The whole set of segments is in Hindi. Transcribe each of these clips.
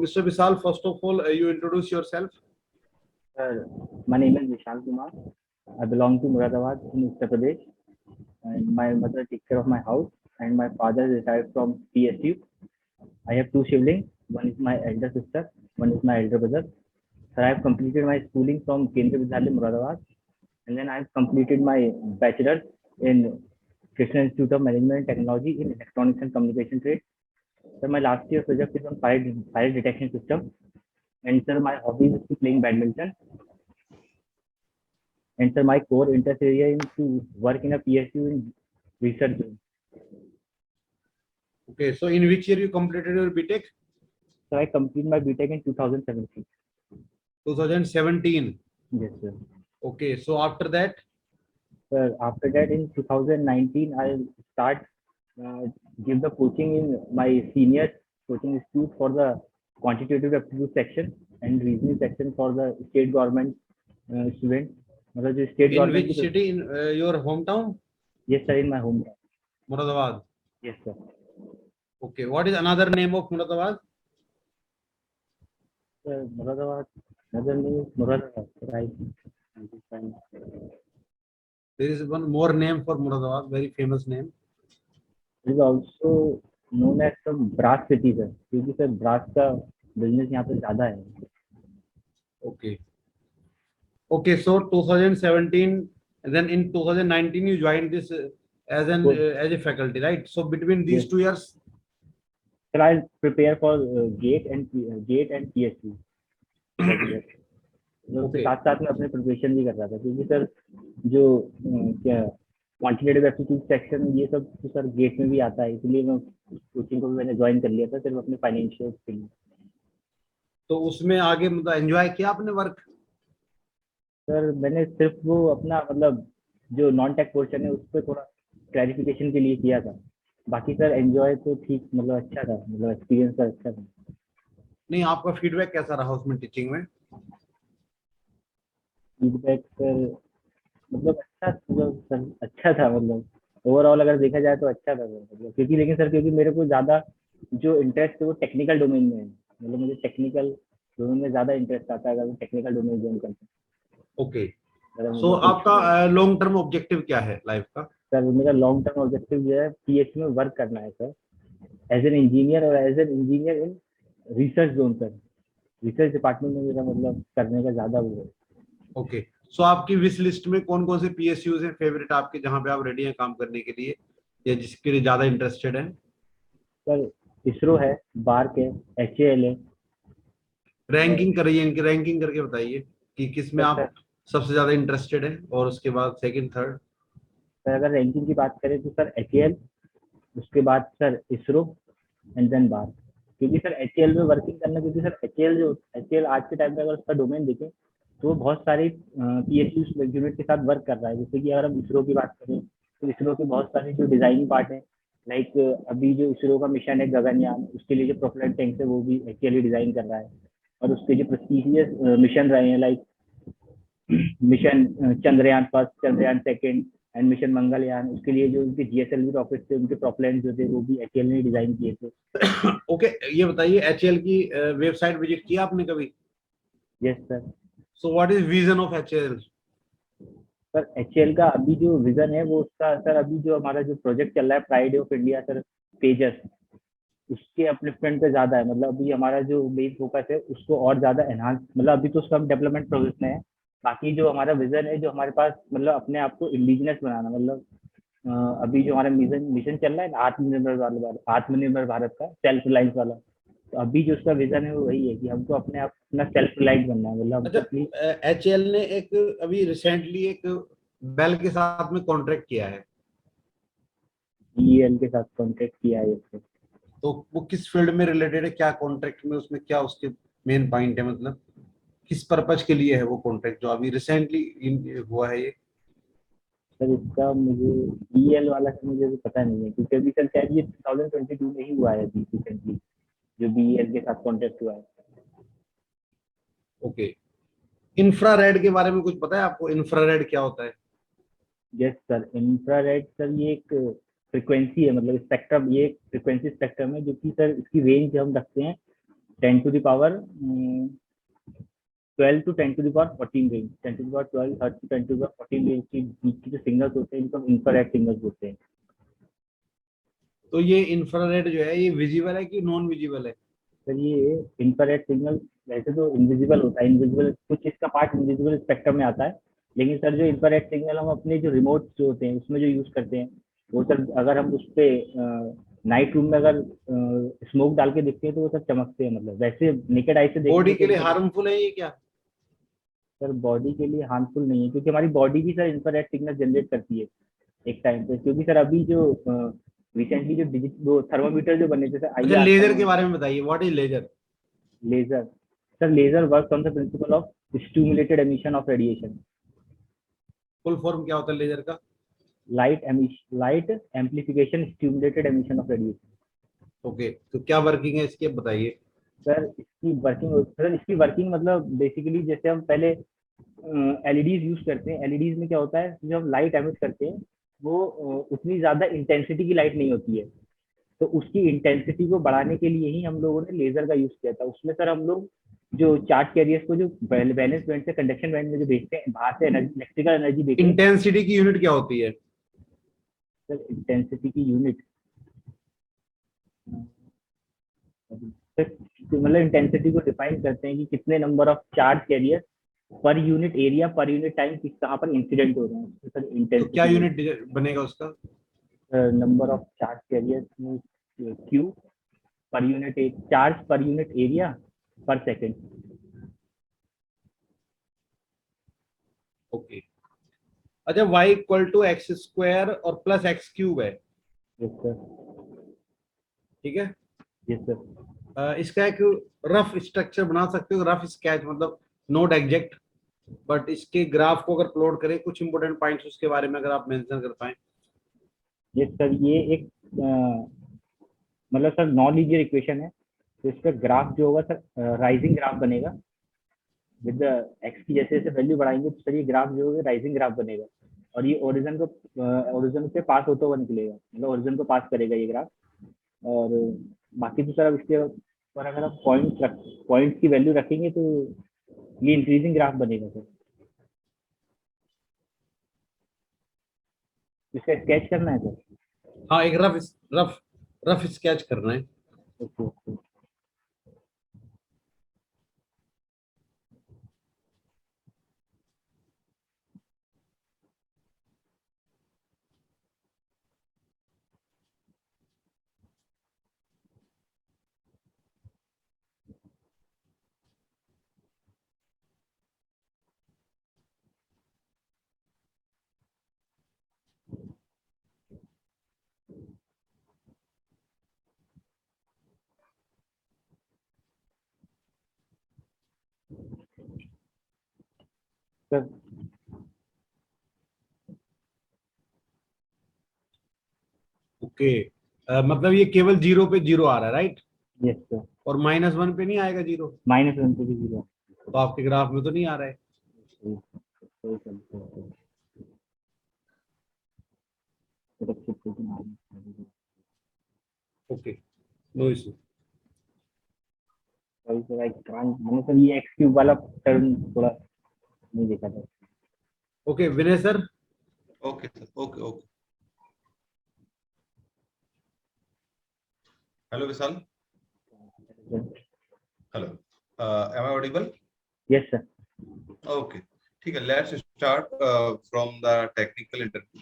Mr. Vishal, first of all, you introduce yourself. Sir, my name is Vishal Kumar. I belong to Muradabad in Uttar Pradesh, and my mother takes care of my house, and my father is retired from PSU. I have two siblings. One is my elder sister, one is my elder brother. Sir, I have completed my schooling from Kendriya Vidyalaya Muradabad, and then I have completed my bachelor's in Krishna Institute of Management and Technology in Electronics and Communication Trade. Sir, my last year project is on fire detection system, and sir, my hobby is to playing badminton. And sir, my core interest area is to work in a PSU in research zone. Okay, so in which year you completed your BTech? So I completed my BTech in 2017. 2017. Yes, sir. Okay, so after that? Sir, after that in 2019, I'll start give the coaching in my senior coaching institute for the quantitative aptitude section and reasoning section for the state government student. In which city? In your hometown? Yes, sir, in my hometown. Muradabad. Yes, sir. Okay, what is another name of Muradabad? Sir, Muradabad. Another name is Muradabad, right? There is one more name for Muradabad, very famous name. It is also known as the brass city, sir. क्योंकि सर brass का business यहाँ पे ज़्यादा है. Okay. Okay, so 2017, and then in 2019 you joined this as a faculty, right? So between these Yes. 2 years, Sir, I prepare for GATE and PSU. उसके साथ साथ में अपने प्रिपरेशन भी कर रहा था क्योंकि सर जो क्या क्वांटिटेटिव एप्टीट्यूड सेक्शन ये सब तो सर गेट में भी आता है, इसलिए मैं कोचिंग को भी मैंने ज्वाइन कर लिया था सिर्फ अपने फाइनेंशियल के लिए. तो उसमें आगे मतलब एंजॉय किया आपने वर्क? सर मैंने सिर्फ वो अपना मतलब जो नॉन टेक पोर्शन है उस पर थोड़ा क्लैरिफिकेशन के लिए किया था. बाकी सर एंजॉय तो ठीक मतलब अच्छा था, मतलब एक्सपीरियंस तो अच्छा था. नहीं, आपका फीडबैक कैसा रहा उसमें टीचिंग में? फीडबैक सर मतलब अच्छा था, मतलब ओवरऑल अगर देखा जाए तो अच्छा था मतलब क्योंकि लेकिन सर क्योंकि मेरे को ज़्यादा जो इंटरेस्ट है वो टेक्निकल डोमेन में है, मतलब मुझे टेक्निकल डोमेन में ज़्यादा इंटरेस्ट आता है अगर मैं टेक्निकल डोमेन ज्वाइन करता हूँ. ओके, सो आपका लॉन्ग टर्म ऑब्जेक्टिव क्या है लाइफ का? सर मेरा लॉन्ग टर्म ऑब्जेक्टिव जो है PH में वर्क करना है सर, एज एन इंजीनियर और as an engineer in research zone. Sir research department में मेरा मतलब करने का ज़्यादा वो है. ओके, सो आपकी विश लिस्ट में कौन कौन से PSUs हैं फेवरेट आपके, जहां पे आप रेडी हैं काम करने के लिए या जिसके लिए ज्यादा इंटरेस्टेड हैं? सर इसरो है, बार्क है, HAL है. रैंकिंग करिए, इनकी रैंकिंग करके बताइए कि किस में आप सबसे ज्यादा इंटरेस्टेड हैं और उसके बाद सेकंड थर्ड. सर अगर रैंकिंग की बात करें तो सर HAL, उसके बाद sir ISRO and then BARC. क्योंकि सर HAL में वर्किंग करना, क्योंकि सर HAL आज के टाइम पे अगर उसका डोमेन देखें तो बहुत सारे PSU यूनिट के साथ वर्क कर रहा है. जैसे कि अगर हम इसरो की बात करें तो इसरो के बहुत सारे जो डिजाइनिंग पार्ट है, लाइक अभी जो इसरो का मिशन है गगनयान, उसके लिए जो प्रोपेलर टैंक है वो भी HAL ही डिजाइन कर रहा है. और उसके जो प्रेस्टिजियस मिशन रहे हैं like mission Chandrayaan first, Chandrayaan second and mission Mangalyaan, उसके लिए जो उनके GSLV रॉकेट थे उनके प्रोपेलेंट जो थे वो भी HAL ने डिजाइन किए थे. ओके, ये बताइए HAL की वेबसाइट विजिट किया आपने कभी? Yes sir. So what is vision of HAL? Sir HAL का अभी जो विजन है वो उसका सर अभी जो हमारा जो प्रोजेक्ट चल रहा है प्राइड ऑफ इंडिया सर तेजस, उसके अपलिफ्टमेंट पे ज्यादा है. मतलब अभी हमारा जो मेन फोकस है उसको और ज्यादा एनहांस, मतलब अभी तो उसका डेवलपमेंट प्रोसेस में है. बाकी जो हमारा विजन है जो हमारे पास मतलब अपने आप को इंडिजिनस बनाना, मतलब अभी जो हमारा मिशन चल रहा है आत्मनिर्भर भारत का सेल्फ रिलायंस वाला, तो अभी जो उसका विजन है वो वही है कि हमको अपने आप अपना सेल्फ रिलायंस बनना है. मतलब अच्छा, HAL ने एक अभी रिसेंटली एक बेल के साथ में कॉन्ट्रैक्ट किया है. BEL के साथ कॉन्ट्रैक्ट किया है इससे. तो वो किस फील्ड में रिलेटेड है, क्या कॉन्ट्रैक्ट में उसमें क्या उसके मेन पॉइंट है, मतलब किस पर्पज के लिए है वो कॉन्ट्रैक्ट जो अभी रिसेंटली हुआ है ये? सर इसका मुझे BEL वाला सर मुझे भी पता नहीं है क्योंकि अभी सर शायद ये 2022 में ही हुआ है अभी रिसेंटली जो BEL के साथ कॉन्ट्रैक्ट हुआ है. ओके, इंफ्रारेड के बारे में कुछ पता है आपको? इंफ्रारेड क्या होता है? यस सर, इंफ्रारेड सर ये एक फ्रिक्वेंसी है, मतलब स्पेक्ट्रम, ये एक फ्रिक्वेंसी स्पेक्ट्रम है जो कि सर इसकी रेंज हम रखते हैं 10 to the power 12 to 10 to the power 14 range, 10 to the power 12 hertz to 10 to the power 14 range की बीच के जो सिग्नल्स होते हैं इनको इंफ्रारेड सिग्नल्स बोलते हैं। तो ये इंफ्रारेड जो है ये विजिबल है कि नॉन विजिबल है? सर ये इंफ्रारेड सिग्नल वैसे तो इनविजिबल होता है, इनविजिबल कुछ इसका पार्ट इनविजिबल स्पेक्ट्रम में आता है, लेकिन सर जो इंफ्रारेड सिग्नल हम अपने जो रिमोट जो होते हैं उसमें जो यूज करते हैं वो सर अगर हम उस पे नाइट रूम में अगर स्मोक डाल के देखते हैं तो वो सब चमकते हैं, मतलब वैसे नेकेड आई से बॉडी देखेंगे के लिए तो हार्मफुल है ये क्या? सर बॉडी के लिए हार्मफुल नहीं है, क्योंकि हमारी बॉडी भी सर इंफ्रारेड सिग्नल जनरेट करती है एक टाइम पे, क्योंकि सर अभी जो रिसेंटली जो वो थर्मामीटर जो बने थे सर अच्छा, IR लेजर के बारे में बताइए, what is laser? Laser, sir laser work on the principle of stimulated emission of radiation, full form क्या होता है लेजर का? Light amplification stimulated emission of radiation. Okay, तो क्या वर्किंग है इसकी, अब बताइए। सर इसकी वर्किंग मतलब बेसिकली जैसे हम पहले एलईडीज यूज करते हैं, एलईडीज में क्या होता है जब हम लाइट एमिट करते हैं वो उतनी ज्यादा इंटेंसिटी की लाइट नहीं होती है, तो उसकी इंटेंसिटी को बढ़ाने के लिए ही हम लोगों ने लेजर का यूज किया था। उसमें सर हम लोग जो चार्ज कैरियर्स को जो वैलेंस बैंड से कंडक्शन बैंड में जो भेजते हैं बाहर से एनर्जी, इलेक्ट्रिकल एनर्जी देते हैं। इंटेंसिटी की यूनिट क्या होती है? सर इंटेंसिटी की यूनिट मतलब इंटेंसिटी को डिफाइन करते हैं कि कितने नंबर ऑफ चार्ज कैरियर पर unit area per unit time किस कहाँ पर इंसिडेंट हो रहे हैं, तो सर तो क्या इंटेंसिटी यूनिट बनेगा उसका? Number of charge carrier Q per unit charge per unit area per second. Okay, अच्छा, y equal to X square और प्लस एक्स क्यूब है, यस सर, ठीक है। Yes sir. इसका एक रफ स्ट्रक्चर बना सकते हो, रफ स्केच, मतलब नोट एग्जैक्ट, बट इसके ग्राफ को अगर प्लॉट करें कुछ इंपोर्टेंट पॉइंट्स उसके बारे में अगर आप मेंशन कर पाए। यस सर, ये एक मतलब सर नॉन लीनियर इक्वेशन है, तो इसका ग्राफ जो होगा सर राइजिंग ग्राफ बनेगा विद एक्स की जैसे जैसे वैल्यू बढ़ाएंगे तो सर ये ग्राफ जो होगा राइजिंग ग्राफ बनेगा, और ये ओरिजिन से पास होता हुआ निकलेगा, मतलब ओरिजिन को पास करेगा ये ग्राफ। और बाकी तो सर अब इसके ऊपर अगर आप पॉइंट की वैल्यू रखेंगे तो ये इंक्रीजिंग ग्राफ बनेगा सर। इसका स्केच करना है सर। हाँ, एक रफ रफ स्केच करना है। Okay okay. सर ओके, मतलब ये केवल जीरो पे जीरो आ रहा है, राइट? यस सर, और -1 पे नहीं आएगा जीरो? -1 पे भी 0। तो आपके ग्राफ में तो नहीं आ रहा है। Okay, no issue. मैंने सर ये एक्स क्यूब वाला टर्म थोड़ा नहीं देखा था। Okay, Vinay sir. Okay, sir. Okay, okay. Hello, Vishal. Hello. Am I audible? Yes sir. Okay. ठीक है. Let's start from the technical interview.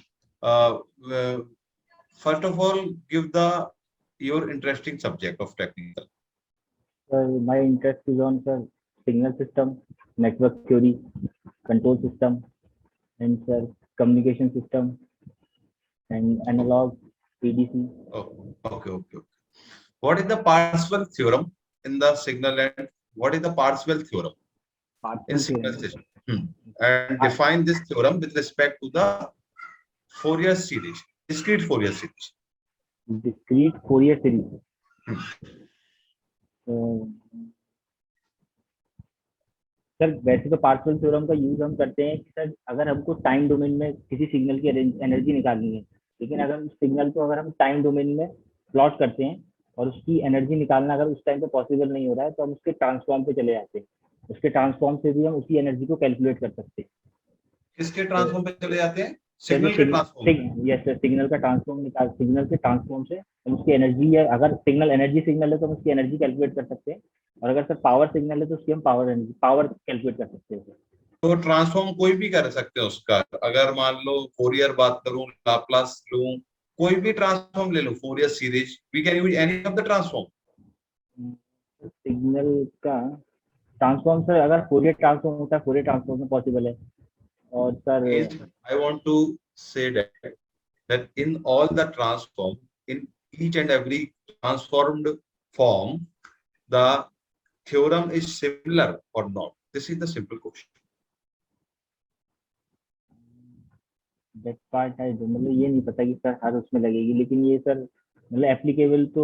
First of all, give your interesting subject of technical. Sir, my interest is on sir signal system, network theory, control system, and sir communication system and analog PDC. Oh, okay, okay, okay. What is the Parseval theorem in the signal and what is the Parseval theorem in signal system? And define this theorem with respect to the Fourier series, discrete Fourier series. Discrete Fourier series. Sir वैसे तो पार्शियल थ्योरम का यूज हम करते हैं कि सर अगर हमको टाइम डोमेन में किसी सिग्नल की एनर्जी निकालनी है, लेकिन अगर उस सिग्नल को अगर हम टाइम डोमेन में प्लॉट करते हैं और उसकी एनर्जी निकालना अगर उस टाइम पे पॉसिबल नहीं हो रहा है तो हम उसके ट्रांसफॉर्म पे चले जाते हैं, उसके ट्रांसफॉर्म से भी हम उसी एनर्जी को कैलकुलेट कर सकते हैं। किसके ट्रांसफॉर्म पे चले जाते हैं? जैसे सिग्नल के ट्रांसफॉर्म। यस सर, सिग्नल का ट्रांसफॉर्म निकाल, सिग्नल के ट्रांसफॉर्म से हम उसकी एनर्जी है, अगर सिग्नल एनर्जी सिग्नल है तो हम उसकी एनर्जी कैलकुलेट कर सकते हैं, और अगर सर पावर सिग्नल है तो उसकी हम पावर एनर्जी पावर कैलकुलेट कर सकते हैं सर। तो ट्रांसफॉर्म कोई भी कर सकते हैं उसका। अगर मान लो फोरियर बात करूं, लाप्लास लूं, कोई भी ट्रांसफॉर्म ले लो, Fourier series, we can use any of the transform. Signal का ट्रांसफॉर्म सर, अगर फोरियर ट्रांसफॉर्म होता है, फोरियर ट्रांसफॉर्म में पॉसिबल है। और sir Is I want to say that in all the transform, in each and every transformed form, the theorem is similar or not? This is the simple question. That part I don't, मतलब ये नहीं पता कि सर हर उसमें लगेगी, लेकिन ये सर मतलब एप्लीकेबल तो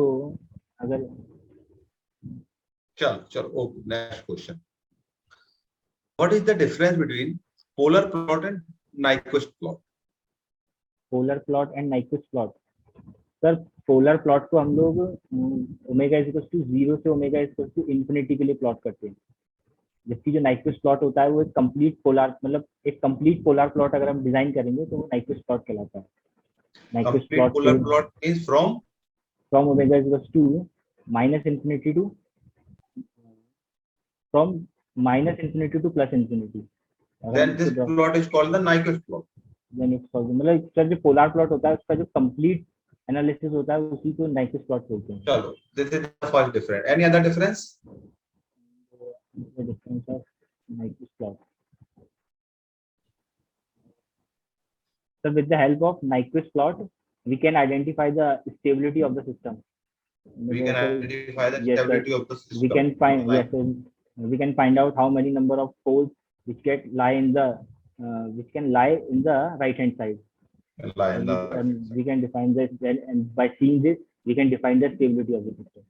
अगर चलो चलो, okay, next question. What is the difference between polar plot and Nyquist plot? Polar plot and Nyquist plot, sir polar plot को हम लोग ओमेगा इज इक्वल टू 0 से omega is equal to infinity के लिए प्लॉट करते हैं, जबकि जो नाइक्विस्ट प्लॉट होता है वो एक कंप्लीट पोलर, मतलब एक कंप्लीट पोलर प्लॉट अगर हम डिजाइन करेंगे तो वो नाइक्विस्ट प्लॉट कहलाता है। Nyquist Complete plot polar plot means from from omega is equal to minus infinity to, from minus infinity to plus infinity, अगर हम then this इसको plot is called the Nyquist plot. मतलब सर जो पोलर प्लॉट होता है उसका जो कंप्लीट एनालिसिस होता है उसी को नाइक्विस्ट प्लॉट बोलते हैं। चलो, this is the first difference. Any other difference? The difference of Nyquist plot. So with the help of Nyquist plot, we can identify the stability of the system. We can identify the Yes, sir. stability of the system. We can find, yes, sir. We can find out how many number of poles which get lie in the which can lie in the right hand side. Line And we can define this, and by seeing this, we can define the stability of the system.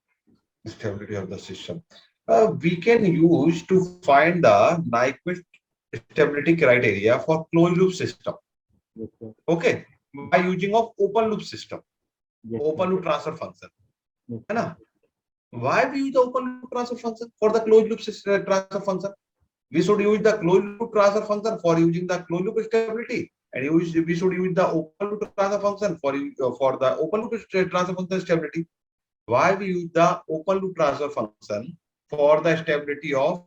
stability of the system. We can use to find the Nyquist stability criteria for closed loop system. Yes, sir. Okay, by using of open loop system, Yes, open sir. loop transfer function. Yes, है ना? Why we use the open loop transfer function for the closed loop system transfer function? We should use the closed loop transfer function for using the closed loop stability, and we should use the open loop transfer function for the open loop transfer function stability. Why we use the open loop transfer function for the stability of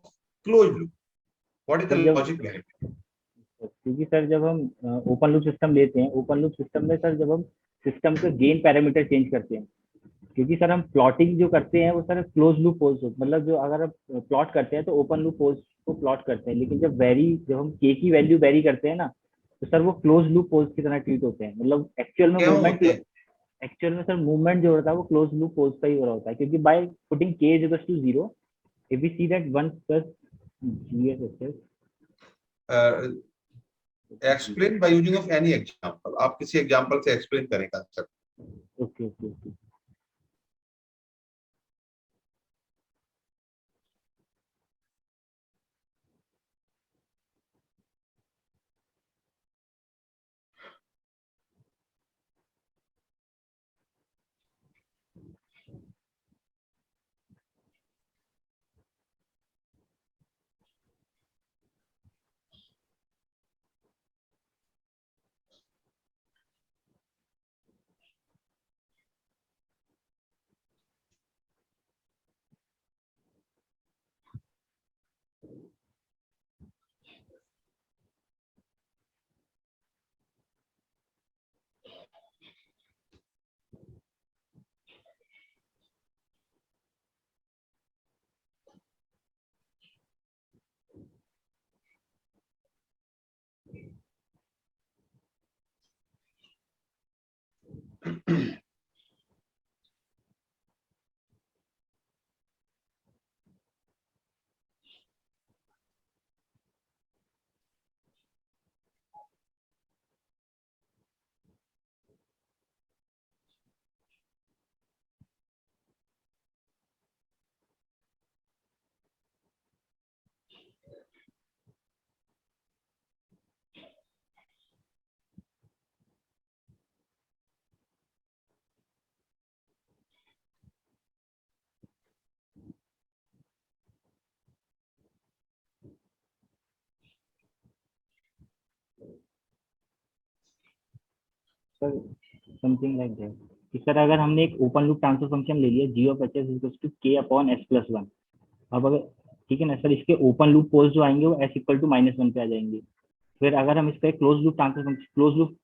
closed loop? What is the logic behind it? क्योंकि सर जब हम ओपन लूप सिस्टम लेते हैं, ओपन लूप सिस्टम में सर जब हम सिस्टम के गेन पैरामीटर चेंज करते हैं, क्योंकि सर हम प्लॉटिंग जो करते हैं वो सर क्लोज लूप पोल्स, मतलब जो अगर हम प्लॉट करते हैं तो ओपन लूप पोल्स को प्लॉट करते हैं, लेकिन जब हम के की वैल्यू वेरी करते हैं ना, तो सर वो क्लोज लूप पोल्स की तरह ट्रीट होते हैं, मतलब एक्चुअल में सर मूवमेंट जो होता है वो क्लोज लूप पोल्स का ही हो रहा होता है, क्योंकि by putting K is equal to 0, if we see that 1 plus GS Explain by using of any example. आप किसी एग्जाम्पल से एक्सप्लेन करें concept. Okay okay okay. Sir something like that कि सर अगर हमने एक ओपन लूप ट्रांसफर फंक्शन ले लिया g of h is equal to k upon s plus 1। अब अगर ठीक है ना सर, इसके ओपन लूप पोल्स जो आएंगे वो s इक्वल टू -1 पे आ जाएंगे। फिर अगर हम इसका close loop transfer function, close loop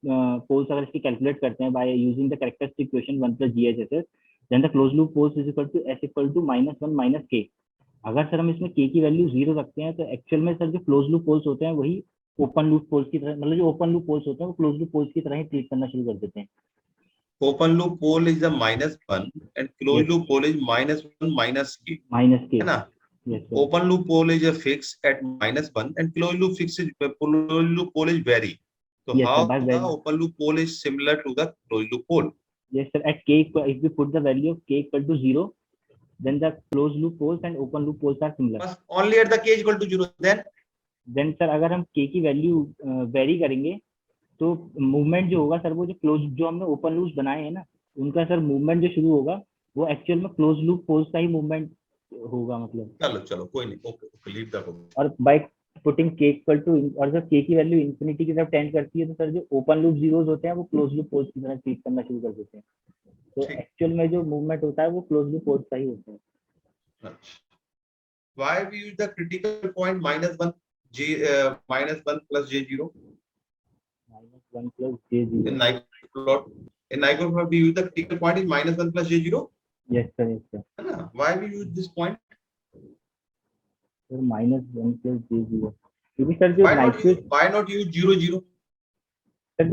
poles अगर इसकी कैलकुलेट करते हैं by using the characteristic equation 1 plus GHSS, then the close loop poles is equal to s equal to -1 minus k। अगर सर हम इसमें k की वैल्यू 0 रखते हैं तो एक्चुअल में सर जो क्लोज लूप पोल्स होते हैं वही ओपन लूप पोल्स की तरह, मतलब जो ओपन लूप पोल्स होते हैं वो क्लोज लूप पोल्स की तरह ही ट्रीट करना शुरू कर देते हैं। Open loop pole is a -1 and closed Yes. loop pole is -1 minus k, minus k। है ना? Yes sir. Open loop pole is a fix at -1 and closed loop fix is closed loop pole is vary. So Yes, how sir, by the value. open loop pole is similar to the closed loop pole? Yes sir, at k if we put the value of k equal to 0, then the closed loop poles and open loop poles are similar. But only at the k is equal to 0, Then sir अगर हम k की वैल्यू वेरी करेंगे तो मूवमेंट जो होगा सर, वो जो क्लोज जो हमने ओपन लूप्स बनाए हैं ना, उनका सर मूवमेंट जो शुरू होगा वो एक्चुअल में क्लोज लूप पोल्स का ही मूवमेंट होगा मतलब। चलो चलो कोई नहीं, ओके ओके लीव द और by putting k equal to, और जब k की वैल्यू इंफिनिटी की तरफ टेंड करती है तो सर जो ओपन लूप जीरोस होते हैं वो क्लोज लूप पोल्स की तरह ट्रीट करना शुरू कर देते हैं। तो ठीक। एक्चुअल में जो मूवमेंट होता है वो क्लोज लूप पोल्स का ही होता है। Why we use the critical point -1 j -1 plus j0 -1 plus j0 in Nyquist plot? In Nyquist plot we use the critical point is -1 plus j0, yes sir, yes sir, है ना? Why we use this point? sir -1 plus j0 क्योंकि सर जो Nyquist, why not use 0 0? Sir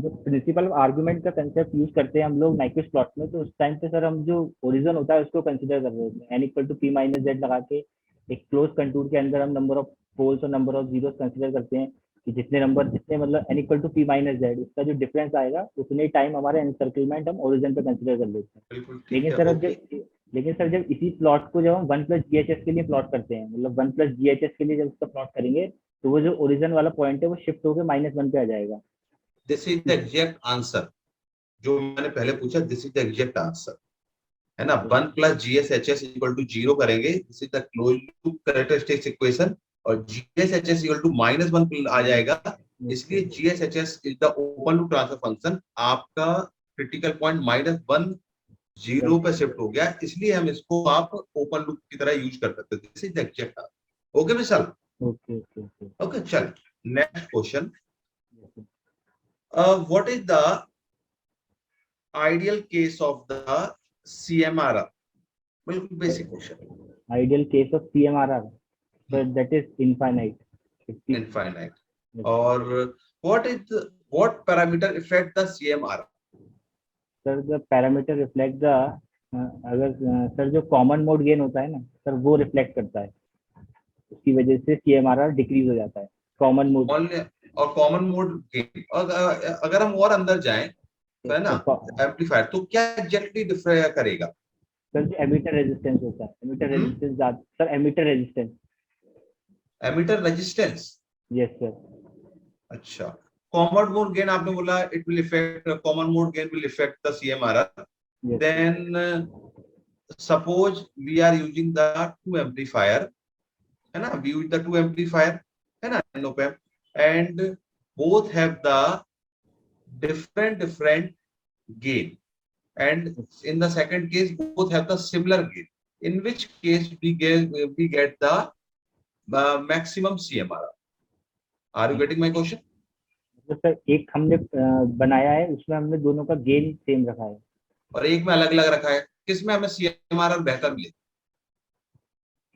जो प्रिंसिपल आर्गुमेंट का कंसेप्ट यूज करते हैं हम लोग नाइक्विस्ट प्लॉट में, तो उस टाइम पे सर हम जो ओरिजिन होता है उसको कंसीडर कर रहे होते हैं। n equal to p minus Z लगा के एक क्लोज कंटूर के अंदर हम नंबर ऑफ पोल्स और नंबर ऑफ जीरोस कंसीडर करते हैं कि जितने मतलब n equal to p minus Z, उसका जो डिफरेंस आएगा उतने टाइम हमारे एनसर्कलमेंट हम ओरिजिन पे कंसीडर कर लेते हैं। बिल्कुल ठीक लेकिन है, सर okay. जब इसी प्लॉट को जब हम 1 प्लस GHS के लिए प्लॉट करते हैं, मतलब 1 प्लस GHS के लिए जब उसका प्लॉट करेंगे तो वो जो ओरिजिन वाला पॉइंट है वो शिफ्ट होकर -1 पे आ जाएगा। This is the exact answer जो मैंने पहले पूछा, this is the exact answer, है ना? 1 plus GSHS equal to 0 करेंगे, this is the closed loop characteristics equation, और GSHS equal to -1 आ जाएगा, इसलिए GSHS is the open loop transfer function। आपका critical point -1 0 पे शिफ्ट हो गया, इसलिए हम इसको आप ओपन लूप की तरह यूज कर सकते हैं। This is the exact answer. Okay Vishal? Okay okay okay okay चल next question. What is the ideal case of the CMRR? बिल्कुल basic question. Ideal case of CMRR, so that is infinite. Infinite. और what parameter affect the CMRR? Sir the parameter reflect the, अगर सर जो कॉमन मोड गेन होता है ना सर वो रिफ्लेक्ट करता है, उसकी वजह से CMRR डिक्रीज हो जाता है कॉमन मोड। और कॉमन मोड गेन, और अगर हम और अंदर जाएं तो है ना एम्पलीफायर, तो क्या एग्जैक्टली डिफर करेगा? सर जो एमिटर रेजिस्टेंस होता है, emitter resistance sir, emitter resistance. Emitter resistance, yes sir. अच्छा। कॉमन मोड गेन आपने बोला it will effect, common mode gain will effect the CMRR। Then suppose we are using the two amplifier, है ना? We use the two amplifier, है ना, in op amp, and both have the different gain, and in the second case both have the similar gain, in which case we get the maximum CMRR. Are you getting my question? मतलब सर एक हमने बनाया है उसमें हमने दोनों का गेन सेम रखा है और एक में अलग अलग रखा है, किसमें हमें CMRR बेहतर मिले?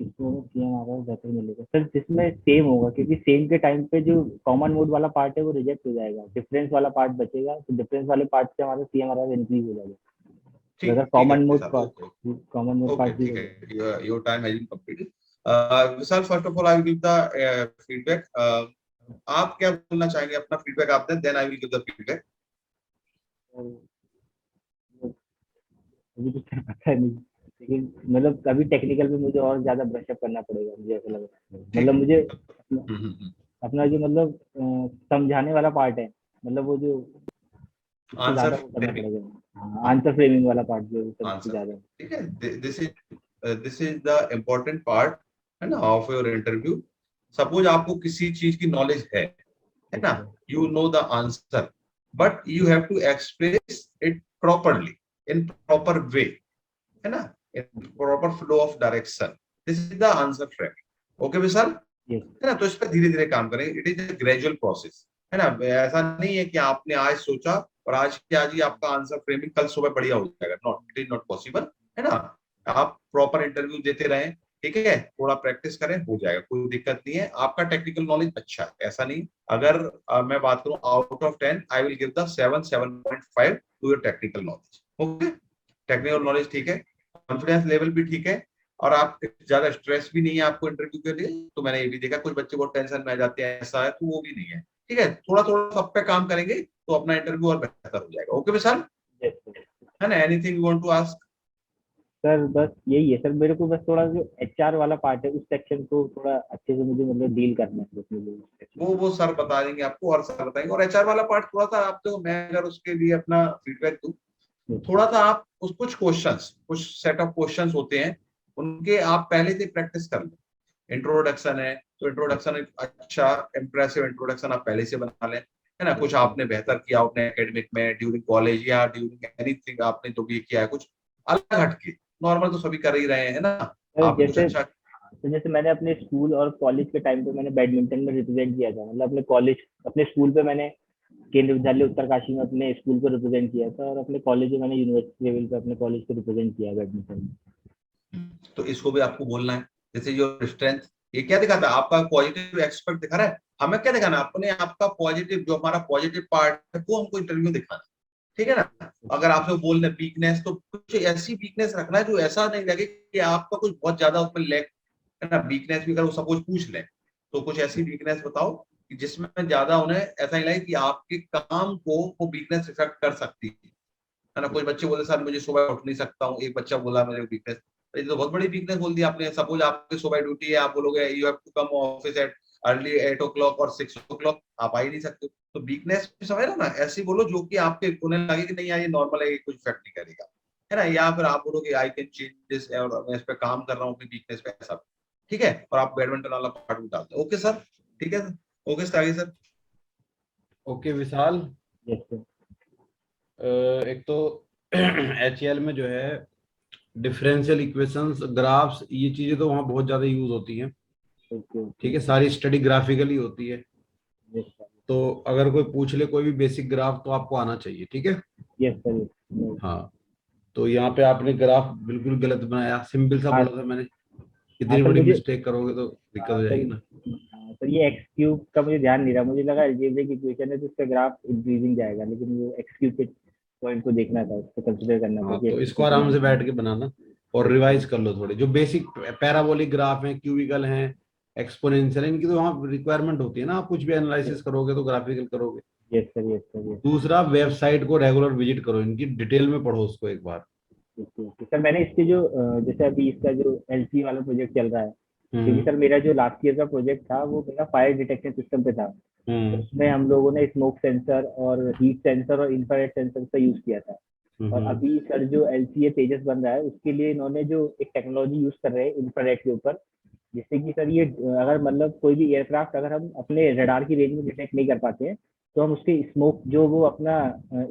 किसमें CMRR बेहतर मिलेगा सर? जिसमें सेम होगा, क्योंकि सेम के टाइम पे जो कॉमन मोड वाला पार्ट है वो रिजेक्ट हो जाएगा, डिफरेंस वाला पार्ट बचेगा, तो डिफरेंस वाले पार्ट से हमारा CMRR इंक्रीज हो जाएगा। अगर कॉमन मोड पार्ट ठीक है, your time has been completed. Vishal, first of all I will give the feedback. आप क्या बोलना चाहेंगे? अपना फीडबैक आप दें, then I will give the feedback. मुझे कुछ पता नहीं, लेकिन मतलब अभी टेक्निकल में मुझे और ज्यादा ब्रशअप करना पड़ेगा, मुझे ऐसा लग रहा है। मतलब मुझे अपना जो मतलब समझाने वाला पार्ट है, मतलब वो जो आंसर करना पड़ेगा, आंसर फ्रेमिंग वाला पार्ट जो सबसे ज्यादा। ठीक है, this is the important part, है ना, ऑफ योर इंटरव्यू। सपोज आपको किसी चीज की नॉलेज है ना, you know the answer, but you have to express it properly, in proper way, है ना, in proper flow of direction. This is the answer frame. Okay Vishal, Yes. है ना, तो इस पर धीरे धीरे काम करेंगे. It is a gradual process, है ना. ऐसा नहीं है कि आपने आज सोचा और आज के आज ही आपका आंसर फ्रेमिंग कल सुबह बढ़िया हो जाएगा. Not, it is not possible, है ना. आप प्रॉपर इंटरव्यू देते रहें, ठीक है, थोड़ा प्रैक्टिस करें, हो जाएगा, कोई दिक्कत नहीं है. आपका टेक्निकल नॉलेज अच्छा है, ऐसा नहीं. अगर मैं बात करूं out of 10 I will give the 7.5 to your technical knowledge. Okay, technical knowledge ठीक है, कॉन्फिडेंस लेवल भी ठीक है, और आप ज्यादा स्ट्रेस भी नहीं है आपको इंटरव्यू के लिए. तो मैंने ये भी देखा कुछ बच्चे बहुत टेंशन में आ जाते हैं, ऐसा है, तो वो भी नहीं है. ठीक है, थोड़ा थोड़ा सब पे काम करेंगे तो अपना इंटरव्यू और बेहतर हो जाएगा. Okay Vishal, Yes, sir. है ना. Anything you want to ask? Sir बस यही है सर, मेरे को बस थोड़ा जो HR वाला पार्ट है उस सेक्शन को थोड़ा अच्छे से मुझे मतलब डील करना है बस मुझे उस section में। वो सर बता देंगे आपको, और सर बताएंगे. और एचआर वाला पार्ट थोड़ा सा आप, तो मैं अगर उसके लिए अपना फीडबैक दूं, थोड़ा सा आप उस कुछ क्वेश्चंस, कुछ सेट ऑफ क्वेश्चंस होते हैं, उनके आप पहले से प्रैक्टिस कर लें. इंट्रोडक्शन है तो इंट्रोडक्शन एक अच्छा इंप्रेसिव इंट्रोडक्शन आप पहले से बना लें, है ना. कुछ आपने बेहतर किया अपने एकेडमिक में, ड्यूरिंग कॉलेज या ड्यूरिंग एनीथिंग, आपने जो भी किया है कुछ अलग हटके. नॉर्मल तो सभी कर ही रहे हैं, है ना. सर, आप कुछ जैसे अच्छा. तो जैसे मैंने अपने स्कूल और कॉलेज के टाइम पे मैंने बैडमिंटन में रिप्रेजेंट किया था, मतलब अपने कॉलेज अपने स्कूल पे मैंने केंद्रीय विद्यालय उत्तरकाशी में अपने स्कूल को रिप्रेजेंट किया था, और अपने कॉलेज में मैंने यूनिवर्सिटी लेवल पे अपने कॉलेज को रिप्रेजेंट किया बैडमिंटन में। तो इसको भी आपको बोलना है. जैसे योर स्ट्रेंथ, ये क्या दिखाता है, आपका पॉजिटिव एक्सपेक्ट दिखा रहा है. हमें क्या दिखाना है, अपने आपका पॉजिटिव, जो हमारा पॉजिटिव पार्ट है वो हमको इंटरव्यू दिखाना है. ठीक है ना. अगर आपसे बोलने वीकनेस, तो कुछ ऐसी वीकनेस रखना है जो ऐसा नहीं लगे कि आपका कुछ बहुत ज्यादा उसमें लैक, है ना. वीकनेस भी अगर सपोज पूछ लें, तो कुछ ऐसी वीकनेस बताओ कि जिसमें ज्यादा उन्हें ऐसा ही लगे कि आपके काम को वो वीकनेस इफेक्ट कर सकती है ना. कुछ बच्चे बोले सर मुझे सुबह उठ नहीं सकता हूँ, एक बच्चा बोला मेरे वीकनेस. ये तो बहुत बड़ी वीकनेस बोल दी आपने. सपोज आपकी सुबह ड्यूटी है, आप बोलोगे you have to come office at early 8 o'clock और 6 o'clock, आप आ ही नहीं सकते. तो वीकनेस समझ रहे हो ना, ऐसी बोलो जो कि आपके उन्हें लगे कि नहीं यार ये नॉर्मल है, ये कुछ इफेक्ट नहीं करेगा, है ना. या फिर आप बोलोगे आई कैन चेंज दिस, और मैं इस पे काम कर रहा हूँ अपनी वीकनेस पे, ऐसा. ठीक है, और आप बैडमिंटन वाला पार्ट भी डालते हैं. ओके सर, ठीक है. ओके सर, आगे sir. Okay Vishal, Yes, sir. एक तो HCL में जो है डिफरेंशियल इक्वेशंस, ग्राफ्स, ये चीजें तो वहाँ बहुत ज्यादा यूज होती हैं. Okay, ठीक है, सारी स्टडी ग्राफिकली होती है. yes, sir. तो अगर कोई पूछ ले कोई भी बेसिक ग्राफ तो आपको आना चाहिए. ठीक है. Yes, sir. Yes. हाँ, तो यहाँ पे आपने ग्राफ बिल्कुल गलत बनाया, सिंपल सा हाँ, बोला था मैंने. इतनी हाँ, सर, बड़ी मुझे मिस्टेक करोगे तो दिक्कत हो सर जाएगी ना. सर ये एक्स क्यूब का मुझे ध्यान नहीं रहा, मुझे लगा अलजेब्रिक इक्वेशन है तो उसका ग्राफ इंक्रीजिंग जाएगा, लेकिन वो एक्स क्यूब के पॉइंट को देखना था, उसको कंसीडर करना था हाँ, कि तो x इसको cube आराम से बैठ के बनाना और रिवाइज कर लो थोड़े. जो बेसिक पैराबोलिक ग्राफ हैं, क्यूबिकल हैं, एक्सपोनेंशियल, इनकी तो वहाँ रिक्वायरमेंट होती है ना. आप कुछ भी एनालिसिस करोगे तो ग्राफिकल करोगे. Yes sir, yes sir, yes दूसरा, वेबसाइट को रेगुलर विजिट करो, इनकी डिटेल में पढ़ो उसको एक बार. सर। मैंने इसके जो जैसे अभी इसका जो एलसी वाला प्रोजेक्ट चल रहा है, क्योंकि सर मेरा जो लास्ट ईयर का प्रोजेक्ट था वो मेरा फायर डिटेक्शन सिस्टम पे था, उसमें हम लोगों ने स्मोक सेंसर और हीट सेंसर और इंफ्रारेड सेंसर का यूज किया था. और अभी सर जो एलसीए तेजस बन रहा है उसके लिए इन्होंने जो एक टेक्नोलॉजी यूज कर रहे हैं इंफ्रारेड के ऊपर, जिससे कि सर ये अगर मतलब कोई भी एयरक्राफ्ट अगर हम अपने रडार की रेंज में डिटेक्ट नहीं कर पाते हैं, तो हम उसके स्मोक जो वो अपना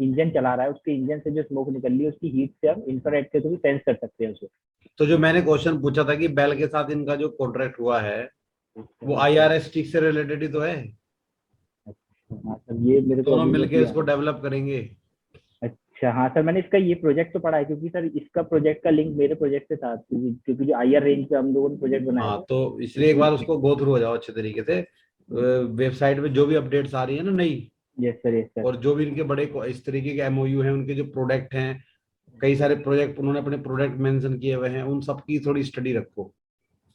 इंजन चला रहा है उसके इंजन से जो स्मोक निकल रही है उसकी हीट से हम इंफ्रारेड के थ्रू सेंस कर सकते हैं उसे. तो जो मैंने क्वेश्चन पूछा था कि बेल के साथ इनका जो कॉन्ट्रैक्ट हुआ है वो IRST से रिलेटेड ही तो है. हाँ सर, ये मेरे को दोनों अभी मिलके मतलब इसको डेवलप करेंगे. अच्छा, हाँ सर, मैंने इसका ये प्रोजेक्ट तो पढ़ा है, क्योंकि सर इसका प्रोजेक्ट का लिंक मेरे प्रोजेक्ट से था, क्योंकि जो IR रेंज पे हम लोगों ने प्रोजेक्ट बनाया हाँ, था. तो इसलिए एक बार उसको गो थ्रू हो जाओ अच्छे तरीके से. वेबसाइट पे जो भी अपडेट्स आ रही है ना नई, यस सर, यस सर. और जो भी इनके बड़े इस तरीके के MOU हैं, उनके जो प्रोडक्ट हैं, कई सारे प्रोजेक्ट उन्होंने अपने प्रोडक्ट मेंशन किए हुए हैं, उन सब की थोड़ी स्टडी रखो.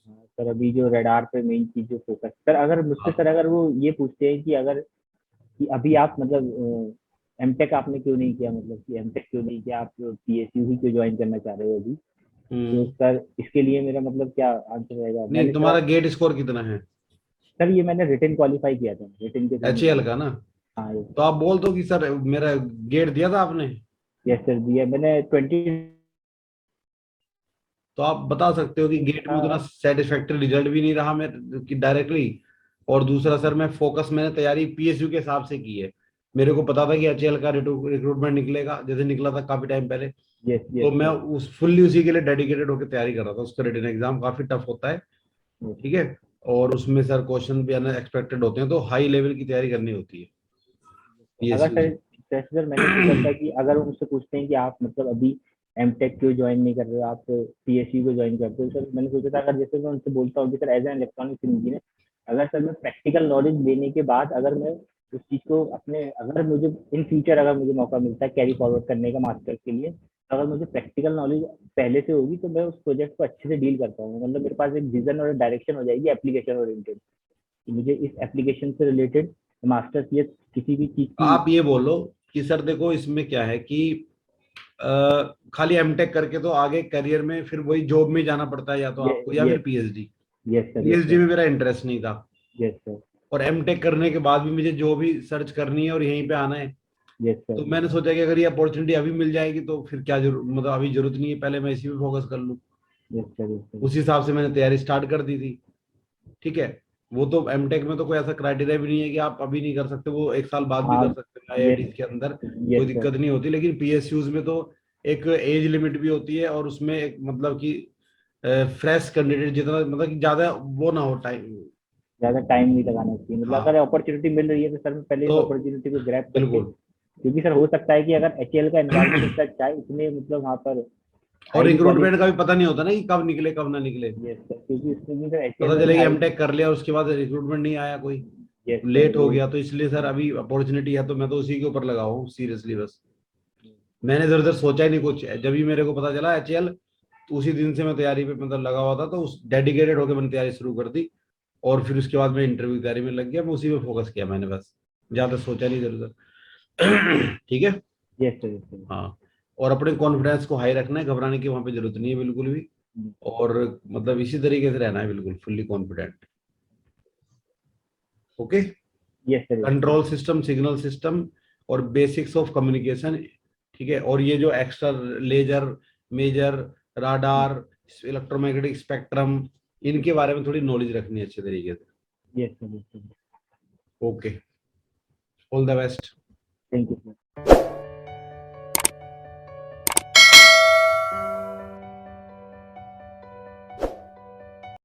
सर अभी जो रडार पे मेन चीज जो फोकस सर, अगर मुझसे सर अगर वो ये पूछते हैं कि अगर कि अभी आप मतलब एमटेक आपने क्यों नहीं किया, मतलब कि एमटेक क्यों नहीं किया, आप PSU ही क्यों ज्वाइन करना चाह रहे हो अभी, तो सर इसके लिए मेरा मतलब क्या आंसर रहेगा. नहीं, तुम्हारा गेट स्कोर कितना है सर ये मैंने रिटन क्वालिफाई किया था, रिटन के साथ. HCL का ना? हाँ तो आप बोल दो कि सर मेरा गेट दिया था आपने. यस सर, दिया मैंने 20. तो आप बता सकते हो कि गेट में उतना सेटिस्फैक्टरी रिजल्ट भी नहीं रहा मेरे कि डायरेक्टली. और दूसरा सर, मैं फोकस मैंने तैयारी PSU के हिसाब से की है. मेरे को पता था कि HAL का रिक्रूटमेंट निकलेगा, जैसे निकला था काफी टाइम पहले, यस तो मैं उस फुल्ली उसी के लिए डेडिकेटेड होकर तैयारी कर रहा था। उसका रिटन एग्जाम काफी टफ होता है, ठीक है, और उसमें सर क्वेश्चन भी अनएक्सपेक्टेड होते हैं, तो हाई लेवल की तैयारी करनी होती है अगर PSU सर जैसे सर मैंने सोचा था कि अगर वो मुझसे पूछते हैं कि आप मतलब अभी एमटेक क्यों ज्वाइन नहीं कर रहे हो, आप PSU को ज्वाइन करते हो, सर मैंने सोचा था अगर जैसे मैं उनसे बोलता हूँ कि sir as an electronics engineer अगर सर मैं प्रैक्टिकल नॉलेज लेने के बाद अगर मैं उस चीज़ को अपने अगर मुझे इन फ्यूचर अगर मुझे मौका मिलता है कैरी फॉरवर्ड करने का मास्टर्स के लिए, अगर मुझे प्रैक्टिकल नॉलेज पहले से होगी तो मैं उस प्रोजेक्ट को अच्छे से डील कर पाऊंगा। मतलब मेरे पास एक विजन और डायरेक्शन हो जाएगी एप्लीकेशन ओरिएंटेड, कि मुझे इस एप्लीकेशन से रिलेटेड मास्टर्स या किसी भी चीज़ की। आप ये बोलो कि सर देखो इसमें क्या है कि खाली एमटेक करके तो आगे करियर में फिर वही जॉब में जाना पड़ता है, या तो आपको या फिर yes PhD। Yes sir, yes PhD sir, में मेरा इंटरेस्ट नहीं था, यस सर, और एमटेक करने के बाद भी मुझे जॉब ही सर्च करनी है और यहीं पे आना है। यस सर, तो मैंने सोचा कि अगर ये अपॉर्चुनिटी अभी मिल जाएगी तो फिर क्या जरूर, मतलब अभी जरूरत नहीं है, पहले मैं इसी पे फोकस कर लूँ। यस सर, यस सर, उस हिसाब से मैंने तैयारी स्टार्ट कर दी थी, ठीक है। वो तो एमटेक में तो कोई ऐसा क्राइटेरिया भी नहीं है कि आप अभी नहीं कर सकते, वो 1 साल बाद भी कर आप सकते हैं यस IIT के अंदर, कोई यस सर, दिक्कत नहीं होती। लेकिन PSUs में तो एक एज लिमिट भी होती है, और उसमें एक मतलब कि फ्रेश कैंडिडेट जितना, मतलब कि ज्यादा वो ना हो टाइम। ज़्यादा टाइम नहीं लगाना चाहिए। मतलब हाँ अगर अपॉर्चुनिटी मिल रही है तो सर मैं पहले इस तो अपॉर्चुनिटी को ग्रैब करके, बिल्कुल। क्योंकि सर हो सकता है कि अगर HAL का एनवायरमेंट इतना अच्छा है, इतने मतलब वहाँ पर और हाईली रिक्रूटमेंट का क्वालिफाइड। भी पता नहीं होता ना कि कब निकले कब ना निकले। यस सर, क्योंकि इसमें भी सर HAL पता में भी चले कि हाई। एमटेक कर लिया और उसके बाद रिक्रूटमेंट नहीं आया कोई, यस सर, लेट हो गया, तो इसलिए सर अभी अपॉर्चुनिटी है तो मैं तो उसी के ऊपर लगा हूँ सीरियसली। बस मैंने इधर उधर सोचा ही नहीं कुछ, जब भी मेरे को पता चला HAL, तो उसी दिन से मैं तैयारी पे मतलब लगा हुआ था, तो उस डेडिकेटेड होकर मैंने तैयारी शुरू कर दी, और फिर उसके बाद मैं इंटरव्यू की तैयारी में लग गया, मैं उसी पे फोकस किया मैंने, बस ज्यादा सोचा नहीं इधर उधर। ठीक है। यस सर, यस सर, हाँ, और अपने कॉन्फिडेंस को हाई रखना है, घबराने की वहां पे जरूरत नहीं है बिल्कुल भी, और मतलब इसी तरीके से रहना है, बिल्कुल fully confident. Okay. Yes sir, yes sir, control system, signal system, और बेसिक्स ऑफ कम्युनिकेशन, ठीक है। और ये जो extra laser, maser, radar, electromagnetic spectrum, इनके बारे में थोड़ी नॉलेज रखनी है अच्छे तरीके से। Yes sir, yes sir, okay, all the best. Thank you sir.